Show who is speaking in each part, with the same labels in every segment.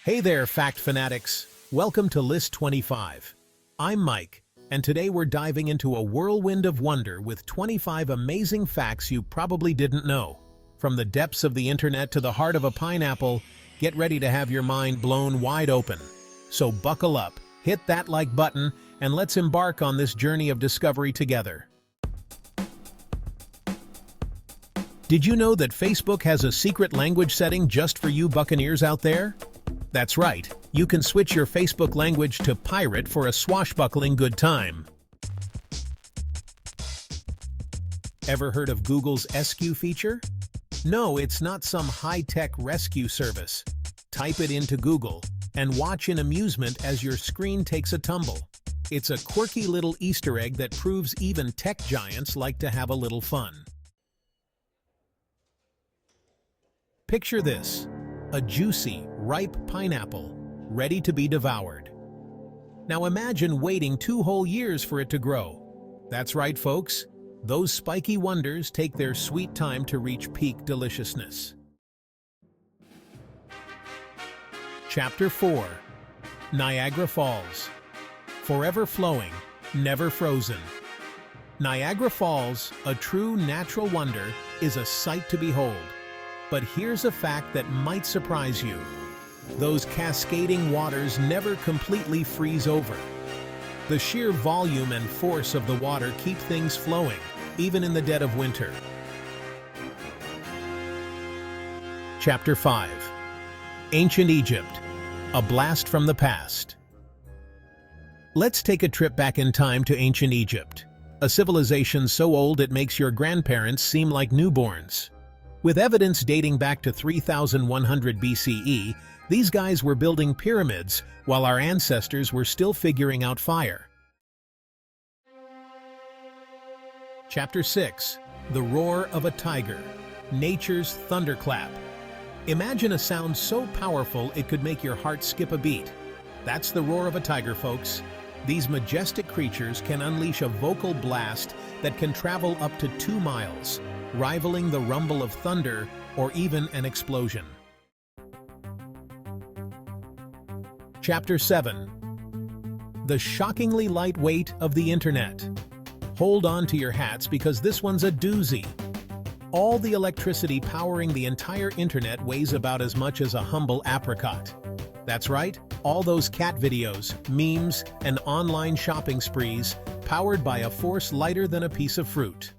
Speaker 1: Hey there, fact fanatics. Welcome to List 25. I'm Mike, and today we're diving into a whirlwind of wonder with 25 amazing facts you probably didn't know. From the depths of the internet to the heart of a pineapple, get ready to have your mind blown wide open. So buckle up, hit that like button, and let's embark on this journey of discovery together. Did you know that Facebook has a secret language setting just for you Buccaneers out there? That's right, you can switch your Facebook language to pirate for a swashbuckling good time. Ever heard of Google's SQ feature? No, it's not some high-tech rescue service. Type it into Google and watch in amusement as your screen takes a tumble. It's a quirky little Easter egg that proves even tech giants like to have a little fun. Picture this, a juicy, ripe pineapple, ready to be devoured. Now imagine waiting 2 whole years for it to grow. That's right, folks. Those spiky wonders take their sweet time to reach peak deliciousness. Chapter 4. Niagara Falls. Forever flowing, never frozen. Niagara Falls, a true natural wonder, is a sight to behold. But here's a fact that might surprise you. Those cascading waters never completely freeze over. The sheer volume and force of the water keep things flowing, even in the dead of winter. Chapter 5. Ancient Egypt, a blast from the past. Let's take a trip back in time to ancient Egypt, a civilization so old it makes your grandparents seem like newborns. With evidence dating back to 3100 BCE, these guys were building pyramids while our ancestors were still figuring out fire. Chapter 6. The Roar of a Tiger, Nature's Thunderclap. Imagine a sound so powerful it could make your heart skip a beat. That's the roar of a tiger, folks. These majestic creatures can unleash a vocal blast that can travel up to 2 miles, rivaling the rumble of thunder or even an explosion. Chapter 7. The shockingly light weight of the internet. Hold on to your hats because this one's a doozy. All the electricity powering the entire internet weighs about as much as a humble apricot. That's right, all those cat videos, memes, and online shopping sprees powered by a force lighter than a piece of fruit.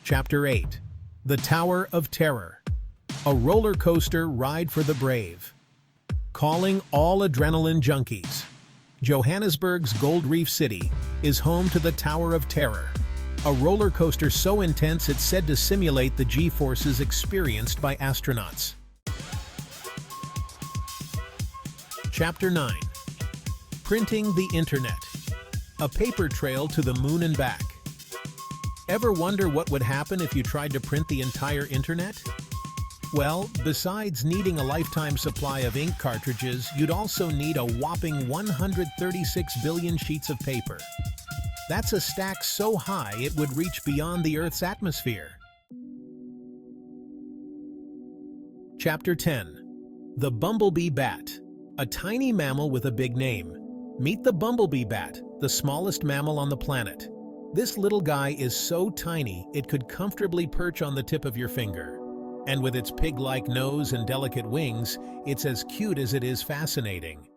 Speaker 1: Chapter 8. The Tower of Terror. A roller coaster ride for the brave. Calling all adrenaline junkies. Johannesburg's Gold Reef City is home to the Tower of Terror, a roller coaster so intense it's said to simulate the G-forces experienced by astronauts. Chapter 9. Printing the Internet. A paper trail to the moon and back. Ever wonder what would happen if you tried to print the entire internet? Well, besides needing a lifetime supply of ink cartridges, you'd also need a whopping 136 billion sheets of paper. That's a stack so high it would reach beyond the Earth's atmosphere. Chapter 10. The Bumblebee Bat. A tiny mammal with a big name. Meet the bumblebee bat, the smallest mammal on the planet. This little guy is so tiny it could comfortably perch on the tip of your finger. And with its pig-like nose and delicate wings, it's as cute as it is fascinating.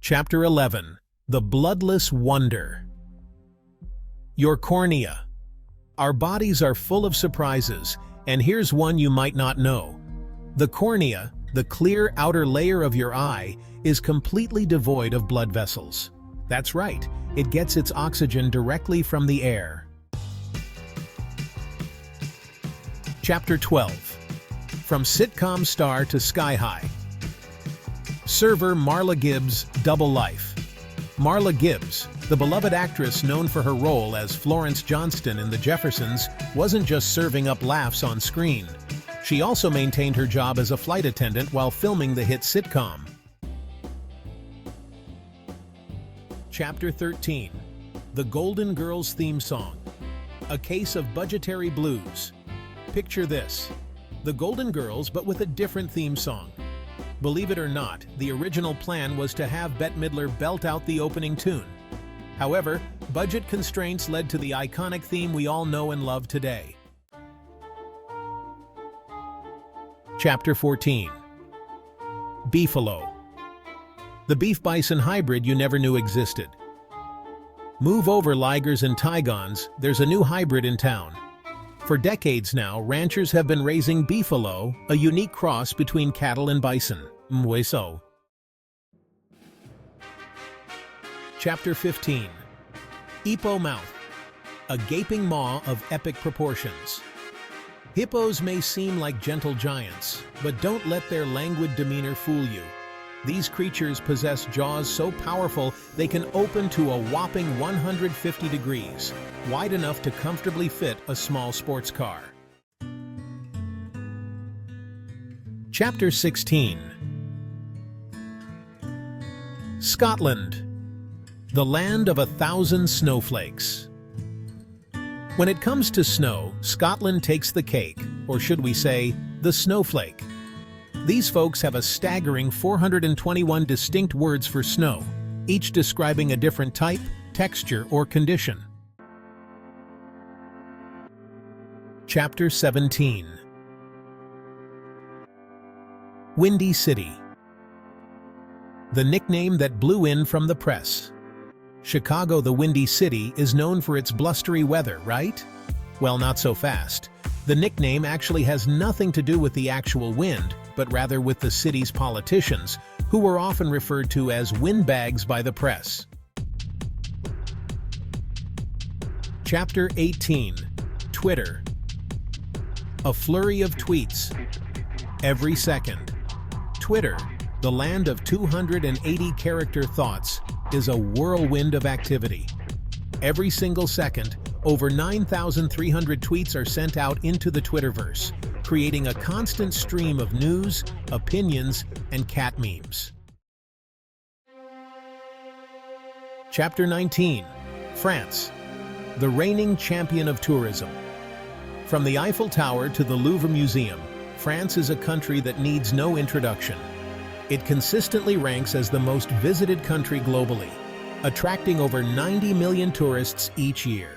Speaker 1: Chapter 11. The Bloodless Wonder. Your cornea. Our bodies are full of surprises, and here's one you might not know. The cornea, the clear outer layer of your eye, is completely devoid of blood vessels. That's right, it gets its oxygen directly from the air. Chapter 12. From sitcom star to sky high. Server Marla Gibbs' double life. Marla Gibbs, the beloved actress known for her role as Florence Johnston in The Jeffersons, wasn't just serving up laughs on screen. She also maintained her job as a flight attendant while filming the hit sitcom. Chapter 13. The Golden Girls theme song. A case of budgetary blues. Picture this: the Golden Girls, but with a different theme song. Believe it or not, the original plan was to have Bette Midler belt out the opening tune. However, budget constraints led to the iconic theme we all know and love today. Chapter 14. Beefalo. The beef bison hybrid you never knew existed. Move over, ligers and tigons, there's a new hybrid in town. For decades now, ranchers have been raising beefalo, a unique cross between cattle and bison. Mweso. Chapter 15. Hippo Mouth. A gaping maw of epic proportions. Hippos may seem like gentle giants, but don't let their languid demeanor fool you. These creatures possess jaws so powerful they can open to a whopping 150 degrees, wide enough to comfortably fit a small sports car. Chapter 16. Scotland. The land of 1,000 snowflakes. When it comes to snow, Scotland takes the cake, or should we say, the snowflake. These folks have a staggering 421 distinct words for snow, each describing a different type, texture, or condition. Chapter 17. Windy City. The nickname that blew in from the press. Chicago, the Windy City, is known for its blustery weather, right? Well, not so fast. The nickname actually has nothing to do with the actual wind, but rather with the city's politicians, who were often referred to as windbags by the press. Chapter 18. Twitter. A flurry of tweets. Every second. Twitter, the land of 280-character thoughts, is a whirlwind of activity. Every single second, over 9,300 tweets are sent out into the Twitterverse, creating a constant stream of news, opinions, and cat memes. Chapter 19. France. The reigning champion of tourism. From the Eiffel Tower to the Louvre Museum, France is a country that needs no introduction. It consistently ranks as the most visited country globally, attracting over 90 million tourists each year.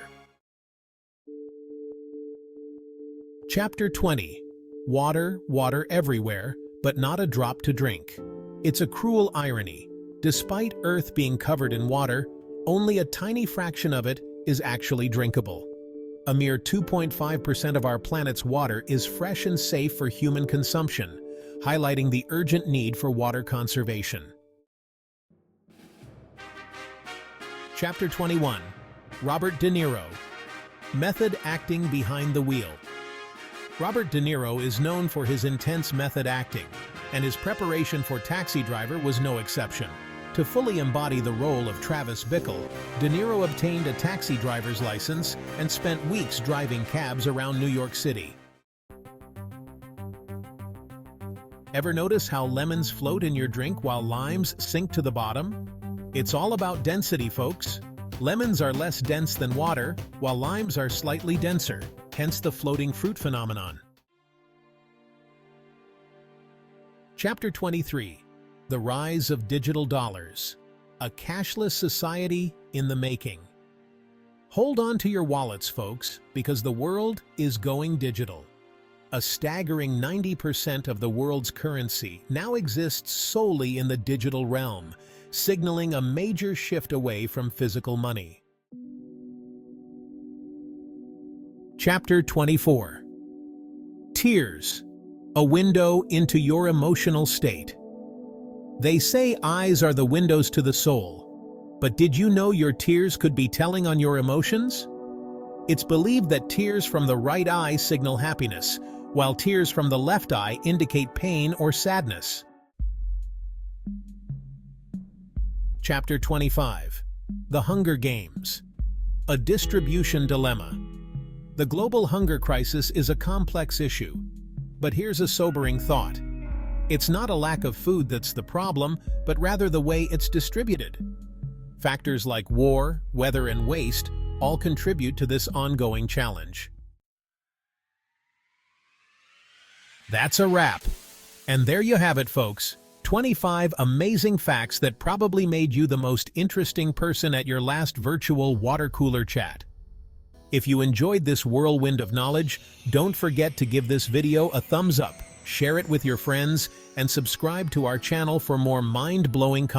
Speaker 1: Chapter 20. Water, water everywhere, but not a drop to drink. It's a cruel irony. Despite Earth being covered in water, only a tiny fraction of it is actually drinkable. A mere 2.5% of our planet's water is fresh and safe for human consumption, highlighting the urgent need for water conservation. Chapter 21. Robert De Niro. Method acting behind the wheel. Robert De Niro is known for his intense method acting, and his preparation for Taxi Driver was no exception. To fully embody the role of Travis Bickle, De Niro obtained a taxi driver's license and spent weeks driving cabs around New York City. Ever notice how lemons float in your drink while limes sink to the bottom? It's all about density, folks. Lemons are less dense than water, while limes are slightly denser, hence the floating fruit phenomenon. Chapter 23. The Rise of Digital Dollars. A cashless society in the making. Hold on to your wallets, folks, because the world is going digital. A staggering 90% of the world's currency now exists solely in the digital realm, signaling a major shift away from physical money. Chapter 24. Tears. A window into your emotional state. They say eyes are the windows to the soul, but did you know your tears could be telling on your emotions? It's believed that tears from the right eye signal happiness, while tears from the left eye indicate pain or sadness. Chapter 25. The Hunger Games. A distribution dilemma. The global hunger crisis is a complex issue, but here's a sobering thought. It's not a lack of food that's the problem, but rather the way it's distributed. Factors like war, weather, and waste all contribute to this ongoing challenge. That's a wrap. And there you have it, folks. 25 amazing facts that probably made you the most interesting person at your last virtual water cooler chat. If you enjoyed this whirlwind of knowledge, don't forget to give this video a thumbs up, share it with your friends, and subscribe to our channel for more mind-blowing content.